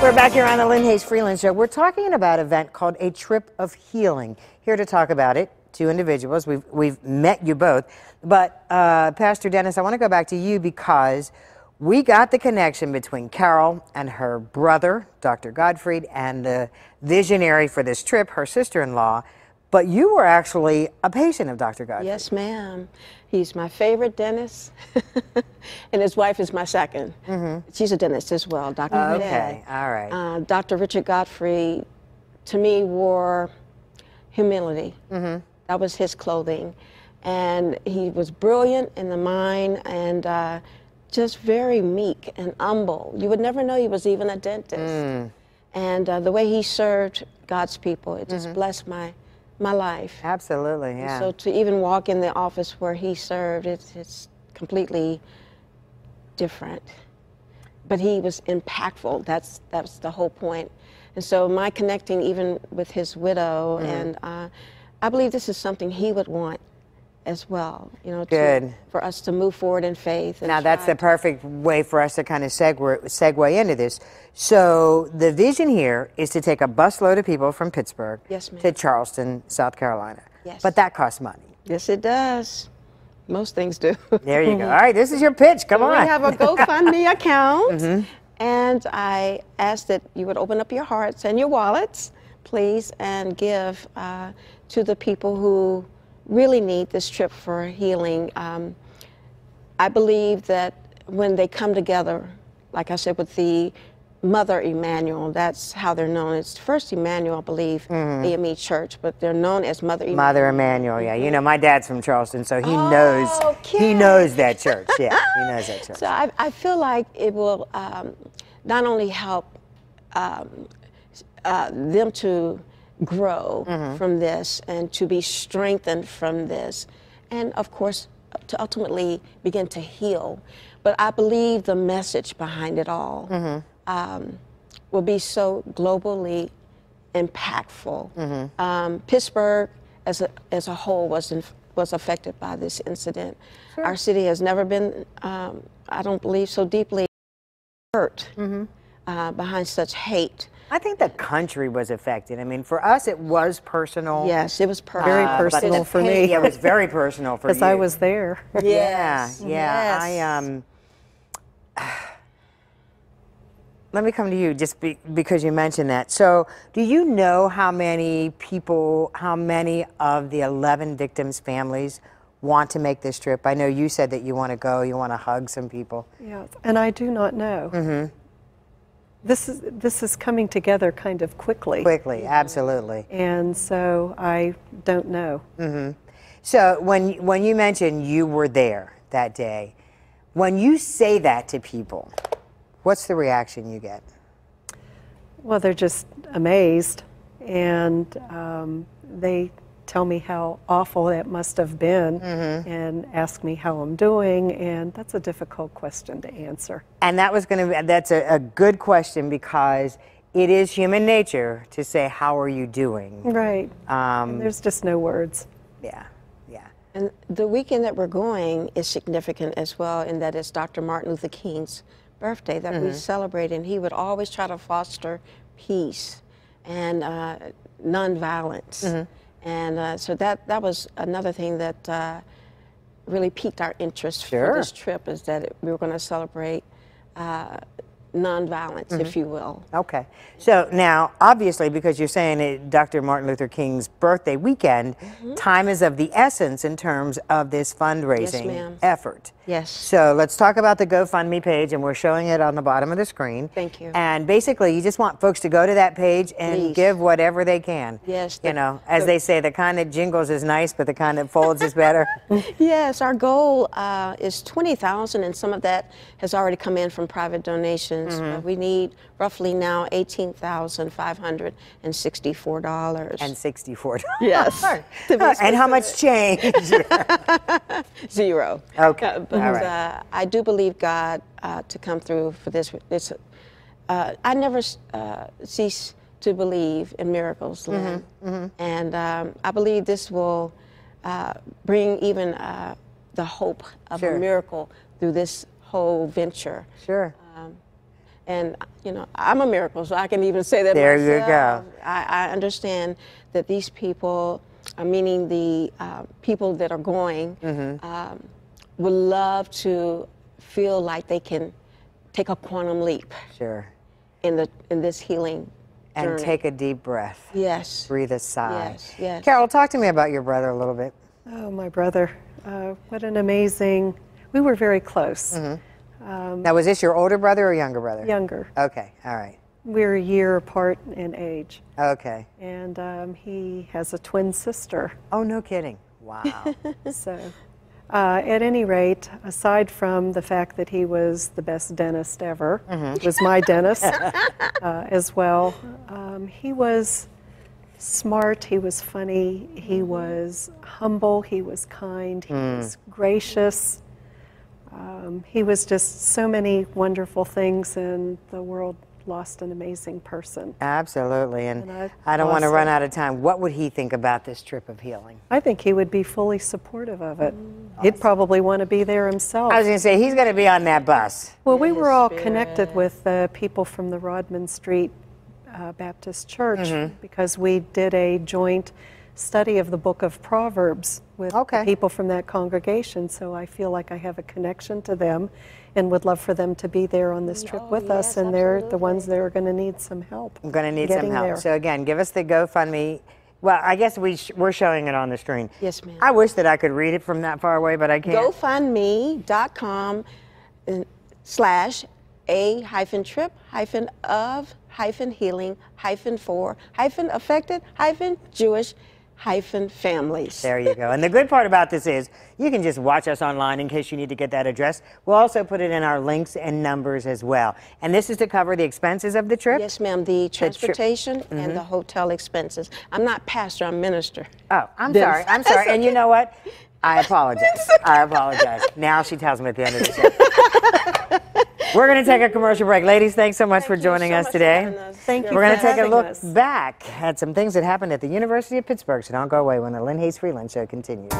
We're back here on the Lynn Hayes Freeland Show. We're talking about an event called A Trip of Healing. Here to talk about it, two individuals. We've met you both. But Pastor Dennis, I want to go back to you because we got the connection between Carol and her brother, Dr. Gottfried, and the visionary for this trip, her sister-in-law. But you were actually a patient of Dr. Gottfried. Yes, ma'am. He's my favorite dentist, and his wife is my second. She's a dentist as well, Dr. Okay, all right. Dr. Richard Gottfried, to me, wore humility. That was his clothing. And he was brilliant in the mind and just very meek and humble. You would never know he was even a dentist. And the way he served God's people, it just blessed my life. Absolutely, yeah. So to even walk in the office where he served, it's completely different. But he was impactful. That's the whole point. And so my connecting even with his widow, and I believe this is something he would want as well, you know, for us to move forward in faith. And now that's the perfect way for us to kind of segue into this. So the vision here is to take a busload of people from Pittsburgh to Charleston, South Carolina. Yes. But that costs money. Yes, it does. Most things do. There you go. All right, this is your pitch. Come on. We have a GoFundMe account, and I ask that you would open up your hearts and your wallets, please, and give to the people who really need this trip for healing. I believe that when they come together, like I said, with the Mother Emanuel, that's how they're known. It's First Emmanuel, I believe, AME Church, but they're known as Mother Emanuel. Mother Emanuel, yeah. You know, my dad's from Charleston, so he knows that church. Yeah, he knows that church. So I feel like it will not only help them to grow from this and to be strengthened from this, and of course to ultimately begin to heal, but I believe the message behind it all will be so globally impactful. Pittsburgh as a whole was affected by this incident. Our city has never been, I don't believe, so deeply hurt behind such hate. I think the country was affected. I mean, for us, it was personal. Yes, it was very personal for me. Yeah, it was very personal for you. Because I was there. Yes. Yeah. Let me come to you just because you mentioned that. So, do you know how many of the 11 victims' families want to make this trip? I know you said that you want to go, you want to hug some people. Yeah, and I do not know. This is coming together kind of quickly. Quickly, absolutely. And so I don't know. So when you mentioned you were there that day, when you say that to people, what's the reaction you get? Well, they're just amazed, and they tell me how awful that must have been and ask me how I'm doing, and that's a difficult question to answer. And that's a good question because it is human nature to say, how are you doing? Right. And there's just no words. Yeah. And the weekend that we're going is significant as well, in that it's Dr. Martin Luther King's birthday that we celebrate, and he would always try to foster peace and nonviolence. And so that was another thing that really piqued our interest for this trip, is that we were going to celebrate nonviolence, if you will. Okay. So now, obviously, because you're saying it, Dr. Martin Luther King's birthday weekend, time is of the essence in terms of this fundraising effort. Yes. So let's talk about the GoFundMe page, and we're showing it on the bottom of the screen. Thank you. And basically, you just want folks to go to that page and give whatever they can. Yes. You know, as they say, the kind that jingles is nice, but the kind that folds is better. Yes, our goal is $20,000, and some of that has already come in from private donations. We need roughly now $18,564. And $64. Yes. And how much change? Zero. Okay. But I do believe God to come through for this. I never cease to believe in miracles, Lynn. And I believe this will bring even the hope of a miracle through this whole venture. Sure. And, you know, I'm a miracle, so I can even say that There myself. you go. I understand that these people, meaning the people that are going, would love to feel like they can take a quantum leap Sure. in this healing And journey. take a deep breath. Yes. Breathe a sigh. Yes, yes. Carol, talk to me about your brother a little bit. Oh, my brother. What an amazing, we were very close. Now, was this your older brother or younger brother? Younger. Okay, all right. We're a year apart in age. Okay. And he has a twin sister. Oh, no kidding. Wow. So, at any rate, aside from the fact that he was the best dentist ever, was my dentist as well, he was smart, he was funny, he was humble, he was kind, he was gracious. He was just so many wonderful things, and the world lost an amazing person. Absolutely. And And I don't want to lost run him. out of time. What would he think about this trip of healing? I think he would be fully supportive of it. He'd probably want to be there himself. I was going to say, he's going to be on that bus. Well, we His were all spirit. connected with people from the Rodman Street Baptist Church because we did a joint study of the book of Proverbs with Okay. the people from that congregation. So I feel like I have a connection to them and would love for them to be there on this trip with us. yes, And they're the ones that are going to need some help. I'm going to need some getting help. there. So again, give us the GoFundMe. Well, I guess we're showing it on the screen. Yes, ma'am. I wish that I could read it from that far away, but I can't. GoFundMe.com/a-trip-of-healing-for-affected-Jewish-families. There you go. And the good part about this is you can just watch us online in case you need to get that address. We'll also put it in our links and numbers as well. And this is to cover the expenses of the trip? Yes, ma'am. The transportation and the hotel expenses. I'm not pastor, I'm minister. Oh, I'm sorry. I'm sorry. And you know what? I apologize. I apologize. Now she tells me at the end of the show. We're going to take a commercial break. Ladies, thanks so much for joining us today. Thank you We're going for to take a having look us. back at some things that happened at the University of Pittsburgh. So don't go away when the Lynn Hayes Freeland Show continues.